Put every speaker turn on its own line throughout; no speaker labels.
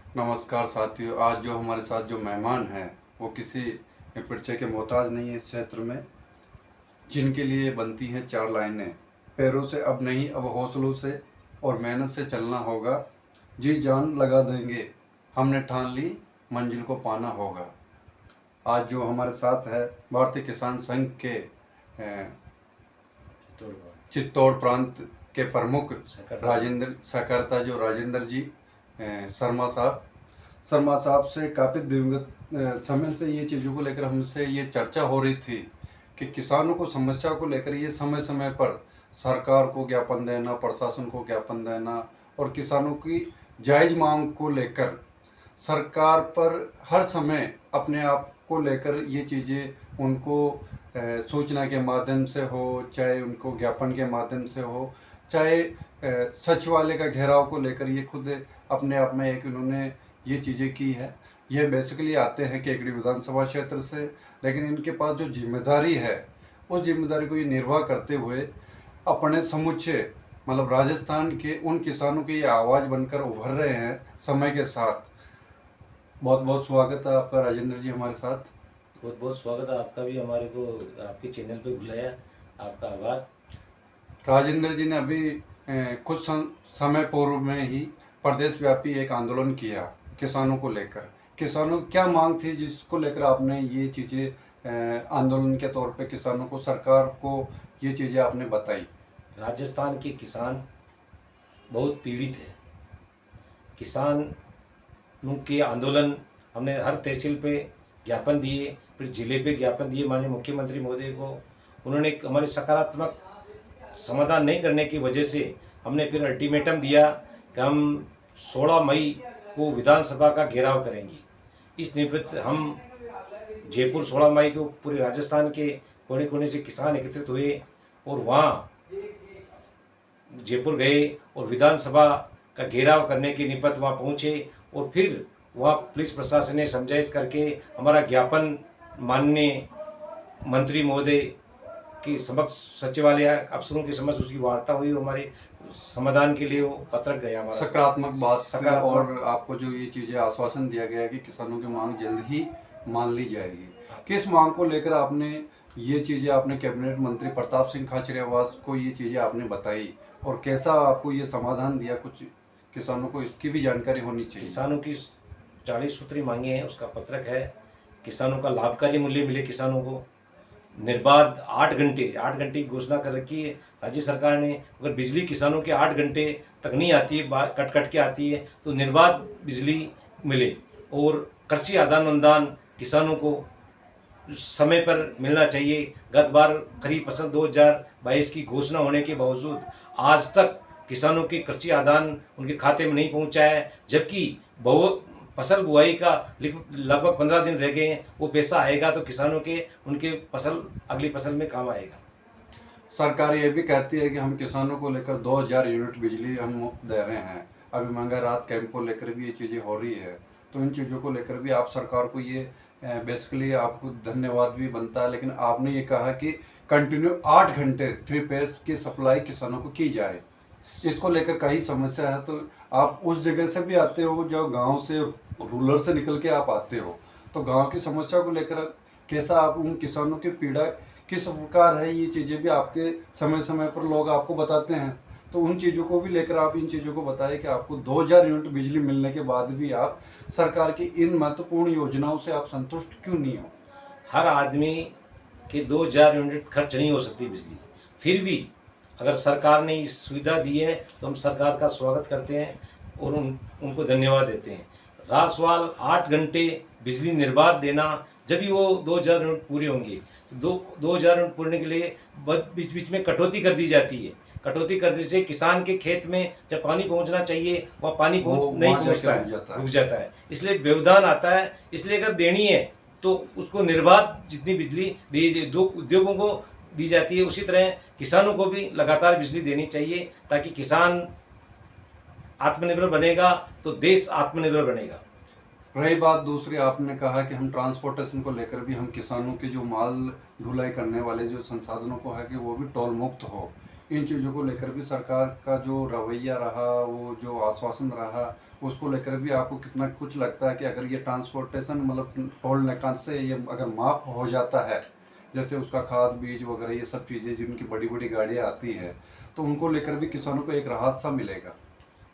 नमस्कार साथियों। आज जो हमारे साथ जो मेहमान हैं वो किसी परिचय के मोहताज नहीं है इस क्षेत्र में, जिनके लिए बनती हैं चार लाइनें। पैरों से अब नहीं, अब हौसलों से और मेहनत से चलना होगा। जी जान लगा देंगे, हमने ठान ली, मंजिल को पाना होगा। आज जो हमारे साथ है भारतीय किसान संघ के चित्तौड़ प्रांत के प्रमुख राजेंद्र सहकर्ता जो राजेंद्र जी शर्मा साहब से काफ़ी दिवंगत समय से ये चीज़ों को लेकर हमसे ये चर्चा हो रही थी कि किसानों को समस्या को लेकर ये समय समय पर सरकार को ज्ञापन देना, प्रशासन को ज्ञापन देना और किसानों की जायज़ मांग को लेकर सरकार पर हर समय अपने आप को लेकर ये चीज़ें उनको सूचना के माध्यम से हो, चाहे उनको ज्ञापन के माध्यम से हो, चाहे सचिवालय का घेराव को लेकर ये खुद अपने आप में एक उन्होंने ये चीज़ें की है। ये बेसिकली आते हैं केकड़ी विधानसभा क्षेत्र से, लेकिन इनके पास जो जिम्मेदारी है उस जिम्मेदारी को ये निर्वाह करते हुए अपने समुचे मतलब राजस्थान के उन किसानों की ये आवाज़ बनकर उभर रहे हैं समय के साथ। बहुत बहुत स्वागत है आपका राजेंद्र जी हमारे साथ।
बहुत बहुत स्वागत है आपका भी, हमारे को आपके चैनल पे बुलाया, आपका आभार।
राजेंद्र जी ने अभी कुछ समय पूर्व में ही प्रदेश व्यापी एक आंदोलन किया किसानों को लेकर। किसानों की क्या मांग थी जिसको लेकर आपने ये चीज़ें आंदोलन के तौर पे किसानों को, सरकार को ये चीज़ें आपने बताई?
राजस्थान के किसान बहुत पीड़ित है। किसानों के आंदोलन हमने हर तहसील पे ज्ञापन दिए, फिर जिले पे ज्ञापन दिए माननीय मुख्यमंत्री महोदय को। उन्होंने हमारे सकारात्मक समाधान नहीं करने की वजह से हमने फिर अल्टीमेटम दिया कि हम 16 मई को विधानसभा का घेराव करेंगे। इस निमित्त हम जयपुर 16 मई को पूरे राजस्थान के कोने कोने से किसान एकत्रित हुए और वहाँ जयपुर गए और विधानसभा का घेराव करने के निमित्त वहाँ पहुँचे और फिर वहाँ पुलिस प्रशासन ने समझाइश करके हमारा ज्ञापन माननीय मंत्री महोदय के समक्ष, सचिवालय अफसरों के समक्ष उसकी वार्ता हुई और हमारे समाधान के लिए वो पत्रक गया हमारा
सकारात्मक बात
सकारात्मक।
और आपको जो ये चीज़ें आश्वासन दिया गया है कि किसानों की मांग जल्द ही मान ली जाएगी। किस मांग को लेकर आपने ये चीज़ें आपने कैबिनेट मंत्री प्रताप सिंह खाचरियावास को ये चीज़ें आपने बताई और कैसा आपको ये समाधान दिया? कुछ किसानों को इसकी भी जानकारी होनी चाहिए।
किसानों की 40 सूत्री मांगे हैं, उसका पत्रक है। किसानों का लाभकारी मूल्य मिले, किसानों को निर्बाध 8 घंटे की घोषणा कर रखी है राज्य सरकार ने। अगर बिजली किसानों के 8 घंटे तक नहीं आती है, कट कट के आती है, तो निर्बाध बिजली मिले। और कृषि आदान अनुदान किसानों को समय पर मिलना चाहिए। गत बार खरीफ फसल 2022 की घोषणा होने के बावजूद आज तक किसानों के कृषि आदान उनके खाते में नहीं पहुंचा है, जबकि फसल बुआई का लगभग 15 दिन रह गए हैं। वो पैसा आएगा तो किसानों के उनके फसल अगली फसल में काम आएगा।
सरकार ये भी कहती है कि हम किसानों को लेकर 2000 यूनिट बिजली हम मुफ्त दे रहे हैं। अभी महंगा रात कैंप को लेकर भी ये चीज़ें हो रही है, तो इन चीज़ों को लेकर भी आप सरकार को ये बेसिकली आपको धन्यवाद भी बनता है। लेकिन आपने ये कहा कि कंटिन्यू 8 घंटे 3 फेज की सप्लाई किसानों को की जाए, इसको लेकर कई समस्या है। तो आप उस जगह से भी आते हो जो गांव से, रूरल से निकल के आप आते हो, तो गांव की समस्या को लेकर कैसा आप उन किसानों की पीड़ा किस प्रकार है, ये चीज़ें भी आपके समय समय पर लोग आपको बताते हैं। तो उन चीज़ों को भी लेकर आप इन चीज़ों को बताएं कि आपको 2000 यूनिट बिजली मिलने के बाद भी आप सरकार की इन महत्वपूर्ण योजनाओं से आप संतुष्ट क्यों नहीं हो?
हर आदमी के 2000 यूनिट खर्च नहीं हो सकती बिजली, फिर भी अगर सरकार ने इस सुविधा दी है तो हम सरकार का स्वागत करते हैं और उनको धन्यवाद देते हैं। रहा सवाल 8 घंटे बिजली निर्बाध देना, जब भी वो 2000 यूनिट पूरे होंगे तो 2000 यूनिट पूरे के लिए बीच बीच में कटौती कर दी जाती है। कटौती करने से किसान के खेत में जब पानी पहुंचना चाहिए वहाँ पानी नहीं पहुंचता है, रुक जाता है। इसलिए व्यवधान आता है। इसलिए अगर देनी है तो उसको निर्बाध जितनी बिजली दी उद्योगों को दी जाती है, उसी तरह किसानों को भी लगातार बिजली देनी चाहिए, ताकि किसान आत्मनिर्भर बनेगा तो देश आत्मनिर्भर बनेगा।
रही बात दूसरी, आपने कहा कि हम ट्रांसपोर्टेशन को लेकर भी हम किसानों के जो माल ढुलाई करने वाले जो संसाधनों को है कि वो भी टोल मुक्त हो। इन चीज़ों को लेकर भी सरकार का जो रवैया रहा, वो जो आश्वासन रहा, उसको लेकर भी आपको कितना कुछ लगता है कि अगर ये ट्रांसपोर्टेशन मतलब टोल नाका से ये अगर माफ हो जाता है, जैसे उसका खाद बीज वगैरह ये सब चीज़ें जिनकी बड़ी बड़ी गाड़ियाँ आती है, तो उनको लेकर भी किसानों को एक राहत सा मिलेगा।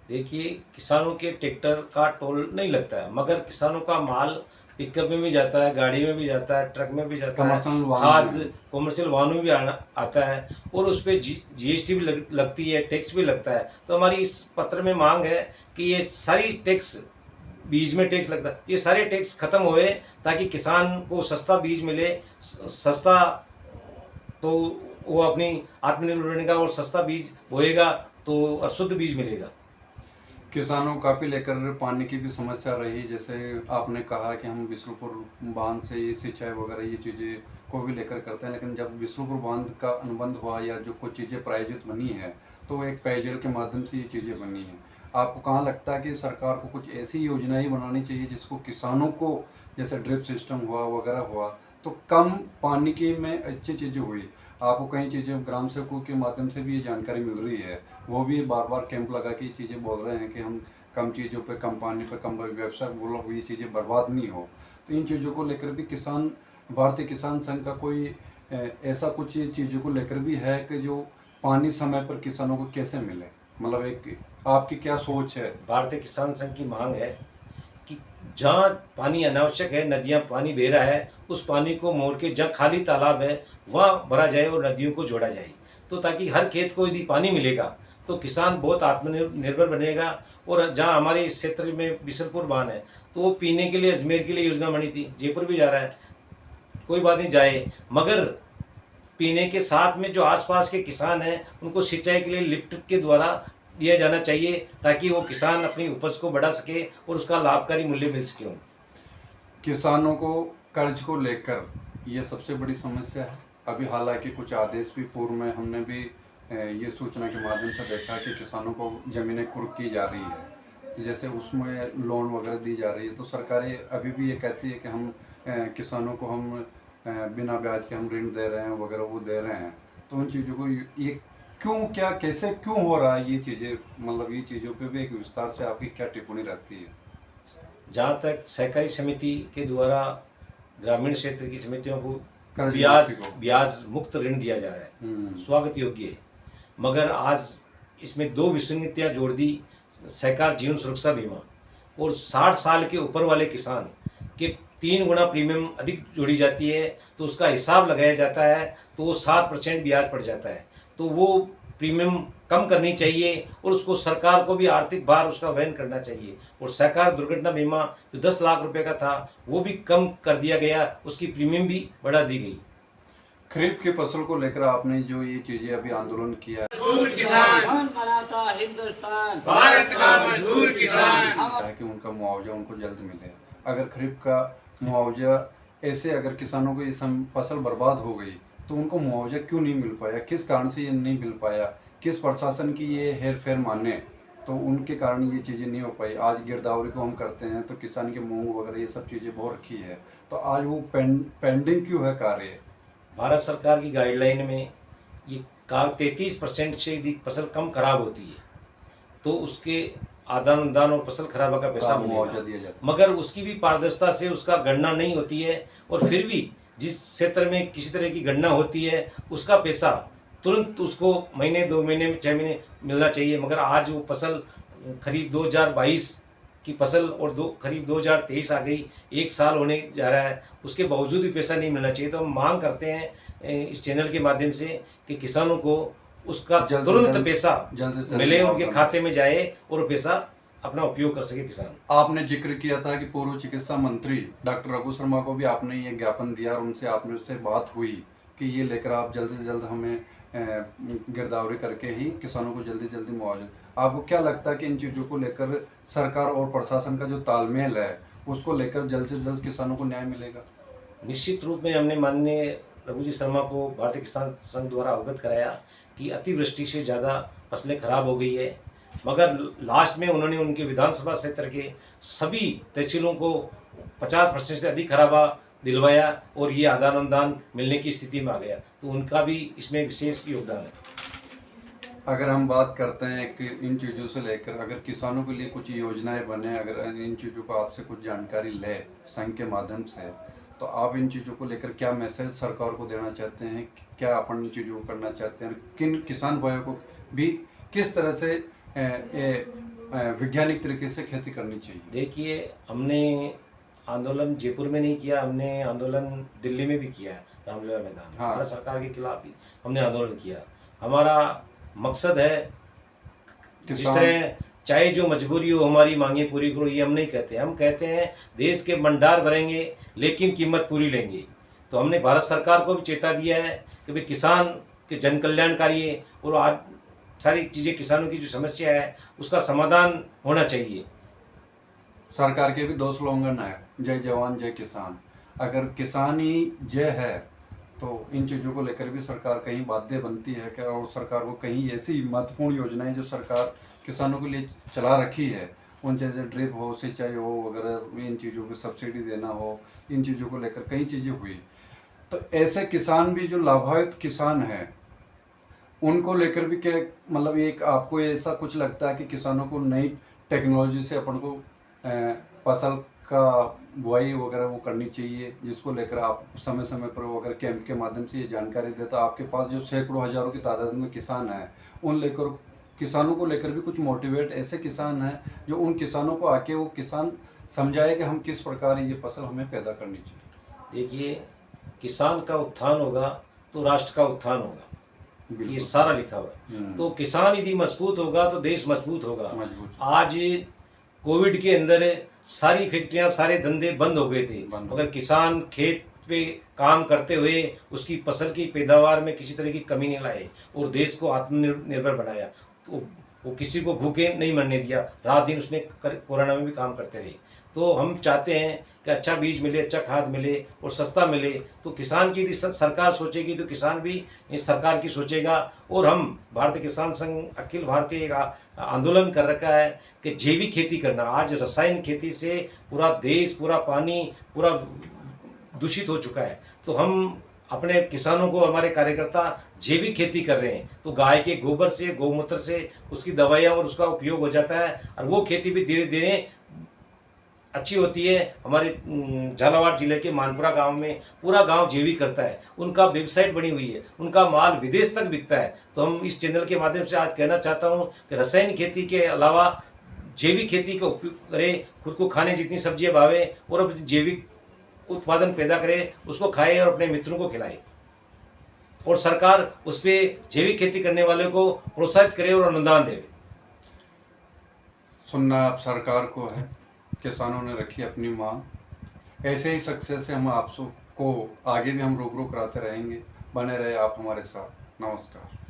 देखिए, किसानों के ट्रैक्टर का टोल नहीं लगता है, मगर किसानों का माल पिकअप में भी जाता है, गाड़ी में भी जाता है, ट्रक में भी जाता है,
कमर्शियल वाहन
खाद
में।
कमर्शियल वाहनों में भी आता है, और उस पर जीएसटी भी लगती है, टैक्स भी लगता है। तो हमारी इस पत्र में मांग है कि ये सारी टैक्स, बीज में टैक्स लगता है, ये सारे टैक्स खत्म होए, ताकि किसान को सस्ता बीज मिले, सस्ता, तो वो अपनी आत्मनिर्भर बनेगा और सस्ता बीज बोएगा तो और शुद्ध बीज मिलेगा।
किसानों का भी लेकर पानी की भी समस्या रही, जैसे आपने कहा कि हम बिसलुपुर बांध से ये सिंचाई वगैरह ये चीज़ें को भी लेकर करते हैं, लेकिन जब बिसलुपुर बांध का अनुबंध हुआ या जो कुछ चीज़ें प्रायोजित बनी है तो वो एक पेयजल के माध्यम से ये चीज़ें बनी हैं। आपको कहाँ लगता है कि सरकार को कुछ ऐसी योजनाएं बनानी चाहिए जिसको किसानों को, जैसे ड्रिप सिस्टम हुआ वगैरह हुआ, तो कम पानी की में अच्छी चीज़ें हुई। आपको कई चीज़ें ग्राम सेवकों के माध्यम से भी ये जानकारी मिल रही है, वो भी बार बार कैंप लगा के ये चीज़ें बोल रहे हैं कि हम कम चीज़ों पे, कम पानी पे, कम व्यवसाय बोला हुई चीज़ें बर्बाद नहीं हो। तो इन चीज़ों को लेकर भी किसान, भारतीय किसान संघ का कोई ऐसा कुछ चीज़ों को लेकर भी है कि जो पानी समय पर किसानों को कैसे मिले, मतलब एक आपकी क्या सोच है?
भारतीय किसान संघ की मांग है कि जहाँ पानी अनावश्यक है, नदियाँ पानी बह रहा है, उस पानी को मोड़ के जहाँ खाली तालाब है वहाँ भरा जाए और नदियों को जोड़ा जाए, तो ताकि हर खेत को यदि पानी मिलेगा तो किसान बहुत आत्मनिर्भर बनेगा। और जहाँ हमारे इस क्षेत्र में बिसलपुर बांध है, तो वो पीने के लिए अजमेर के लिए योजना बनी थी, जयपुर भी जा रहा है, कोई बात नहीं जाए, मगर पीने के साथ में जो आसपास के किसान हैं उनको सिंचाई के लिए लिफ्ट के द्वारा दिया जाना चाहिए, ताकि वो किसान अपनी उपज को बढ़ा सके और उसका लाभकारी मूल्य मिल सके।
किसानों को कर्ज को लेकर ये सबसे बड़ी समस्या है। अभी हालांकि कुछ आदेश भी पूर्व में हमने भी ये सूचना के माध्यम से देखा कि किसानों को ज़मीनें कुर्क की जा रही है, जैसे उसमें लोन वगैरह दी जा रही है। तो सरकारें अभी भी ये कहती है कि हम किसानों को हम बिना ब्याज के हम ऋण दे रहे हैं वगैरह, वो दे रहे हैं। तो उन चीज़ों को ये क्यों, क्या, कैसे, क्यों हो रहा है ये चीज़ें, मतलब ये चीज़ों पे भी एक विस्तार से आपकी क्या टिप्पणी रहती है?
जहाँ तक सहकारी समिति के द्वारा ग्रामीण क्षेत्र की समितियों को
कर्ज
ब्याज मुक्त ऋण दिया जा रहा है, स्वागत योग्य है, मगर आज इसमें दो विसंगतियाँ जोड़ दी। सहकार जीवन सुरक्षा बीमा और 60 साल के ऊपर वाले किसान के 3 गुना प्रीमियम अधिक जोड़ी जाती है, तो उसका हिसाब लगाया जाता है, तो वो 7% ब्याज पड़ जाता है। तो वो प्रीमियम कम करनी चाहिए और उसको सरकार को भी आर्थिक भार उसका वहन करना चाहिए। और सहकार दुर्घटना बीमा जो 10 लाख रुपए का था वो भी कम कर दिया गया, उसकी प्रीमियम भी बढ़ा दी गई।
खरीफ की फसल को लेकर आपने जो ये चीजें अभी आंदोलन किया,
मजदूर किसान
कौन बनाता हिंदुस्तान,
भारत का मजदूर किसान,
कि उनका मुआवजा उनको जल्द मिले। अगर खरीफ का मुआवजा ऐसे, अगर किसानों को ये फसल बर्बाद हो गई तो उनको मुआवजा क्यों नहीं मिल पाया, किस कारण से ये नहीं मिल पाया, किस प्रशासन की ये हेर फेर माने, तो उनके कारण ये चीज़ें नहीं हो पाई। आज गिरदावरी को हम करते हैं तो किसान के मूंग वगैरह ये सब चीज़ें बहुत रखी है, तो आज वो पेंडिंग क्यों है कार्य?
भारत सरकार की गाइडलाइन में ये 33% से यदि फसल कम खराब होती है तो उसके आदान अनुदान और फसल खराबा का पैसा
मुआवजा दिया
मिलेगा,
जाता है।
मगर उसकी भी पारदर्शिता से उसका गणना नहीं होती है। और फिर भी जिस क्षेत्र में किसी तरह की गणना होती है उसका पैसा तुरंत उसको महीने, 2 महीने में, 6 महीने मिलना चाहिए। मगर आज वो फसल खरीफ 2022 की फसल और खरीफ 2023 आ गई, 1 साल होने जा रहा है, उसके बावजूद भी पैसा नहीं मिलना चाहिए। तो हम मांग करते हैं इस चैनल के माध्यम से कि किसानों को उसका तुरंत पैसा मिले, उनके खाते में जाए और वो पैसा अपना उपयोग कर सके किसान।
आपने जिक्र किया था कि पूर्व चिकित्सा मंत्री डॉक्टर रघु शर्मा को भी आपने ये ज्ञापन दिया और उनसे आपने उससे बात हुई कि ये लेकर आप जल्द से जल्द हमें गिरदावरी करके ही किसानों को जल्दी जल्दी मुआवजा। आपको क्या लगता है कि इन चीज़ों को लेकर सरकार और प्रशासन का जो तालमेल है उसको लेकर जल्द से जल्द किसानों को न्याय मिलेगा?
निश्चित रूप में हमने माननीय रघु जी शर्मा को भारतीय किसान संघ द्वारा अवगत कराया कि अतिवृष्टि से ज़्यादा फसलें खराब हो गई है, मगर लास्ट में उन्होंने उनके विधानसभा क्षेत्र के सभी तहसीलों को 50% से अधिक खराबा दिलवाया और ये आदान अनुदान मिलने की स्थिति में आ गया। तो उनका भी इसमें विशेष योगदान है।
अगर हम बात करते हैं कि इन चीज़ों से लेकर अगर किसानों के लिए कुछ योजनाएं बने, अगर इन चीज़ों को आपसे कुछ जानकारी ले संघ के माध्यम से, तो आप इन चीज़ों को लेकर क्या मैसेज सरकार को देना चाहते हैं, क्या अपन इन चीज़ों को करना चाहते हैं, किन किसान भाइयों को भी किस तरह से वैज्ञानिक तरीके से खेती करनी चाहिए?
देखिए, हमने आंदोलन जयपुर में नहीं किया, हमने आंदोलन दिल्ली में भी किया है, रामलीला मैदान में।
हाँ।
भारत सरकार के खिलाफ ही हमने आंदोलन किया। हमारा मकसद है जिस तरह चाहे जो मजबूरी हो हमारी मांगे पूरी करो, ये हम नहीं कहते। हम कहते हैं देश के भंडार भरेंगे लेकिन कीमत पूरी लेंगे। तो हमने भारत सरकार को भी चेता दिया है कि भाई किसान के जन कल्याणकारी है और आज सारी चीज़ें किसानों की जो समस्या है उसका समाधान होना चाहिए।
सरकार के भी 2 स्लोगन है, जय जवान जय किसान। अगर किसान ही जय है तो इन चीज़ों को लेकर भी सरकार कहीं बाध्य बनती है क्या, और सरकार को कहीं ऐसी महत्वपूर्ण योजनाएं जो सरकार किसानों के लिए चला रखी है, उन जैसे ड्रिप हो, सिंचाई हो वगैरह, इन चीज़ों पे सब्सिडी देना हो, इन चीज़ों को लेकर कई चीज़ें हुई, तो ऐसे किसान भी जो लाभान्वित किसान हैं उनको लेकर भी क्या मतलब एक आपको ऐसा कुछ लगता है कि किसानों को नई टेक्नोलॉजी से अपन को फसल का बुआई वगैरह वो करनी चाहिए, जिसको लेकर आप समय समय पर अगर कैंप के माध्यम से ये जानकारी देता, आपके पास जो सैकड़ों हजारों की तादाद में किसान हैं उन लेकर किसानों को लेकर भी कुछ मोटिवेट ऐसे किसान हैं जो उन किसानों को आके वो किसान समझाए कि हम किस प्रकार ये फसल हमें पैदा करनी चाहिए।
देखिए, किसान का उत्थान होगा तो राष्ट्र का उत्थान होगा, ये सारा लिखा हुआ है। तो किसान यदि मजबूत होगा तो देश मजबूत होगा। आज कोविड के अंदर सारी फैक्ट्रियां सारे धंधे बंद हो गए थे, मगर किसान खेत पे काम करते हुए उसकी फसल की पैदावार में किसी तरह की कमी नहीं लाए और देश को आत्मनिर्भर बनाया। वो किसी को भूखे नहीं मरने दिया, रात दिन उसने कोरोना में भी काम करते रहे। तो हम चाहते हैं कि अच्छा बीज मिले, अच्छा खाद मिले और सस्ता मिले। तो किसान की यदि सरकार सोचेगी तो किसान भी इस सरकार की सोचेगा। और हम भारतीय किसान संघ अखिल भारतीय आंदोलन कर रखा है कि जैविक खेती करना। आज रसायन खेती से पूरा देश, पूरा पानी पूरा दूषित हो चुका है। तो हम अपने किसानों को, हमारे कार्यकर्ता जैविक खेती कर रहे हैं, तो गाय के गोबर से, गौमूत्र से उसकी दवाइयाँ और उसका उपयोग हो जाता है और वो खेती भी धीरे धीरे अच्छी होती है। हमारे झालावाड़ जिले के मानपुरा गांव में पूरा गांव जैविक करता है, उनका वेबसाइट बनी हुई है, उनका माल विदेश तक बिकता है। तो हम इस चैनल के माध्यम से आज कहना चाहता हूं कि रसायन खेती के अलावा जैविक खेती का उपयोग करें, खुद को खाने जितनी सब्जियां भावे और अब जैविक उत्पादन पैदा करे, उसको खाए और अपने मित्रों को खिलाए। और सरकार उस पर जैविक खेती करने वाले को प्रोत्साहित करे और अनुदान दे।
सुनना आप सरकार को है, किसानों ने रखी अपनी मांग। ऐसे ही सक्सेस से हम आप को आगे भी हम रूबरू कराते रहेंगे। बने रहे आप हमारे साथ। नमस्कार।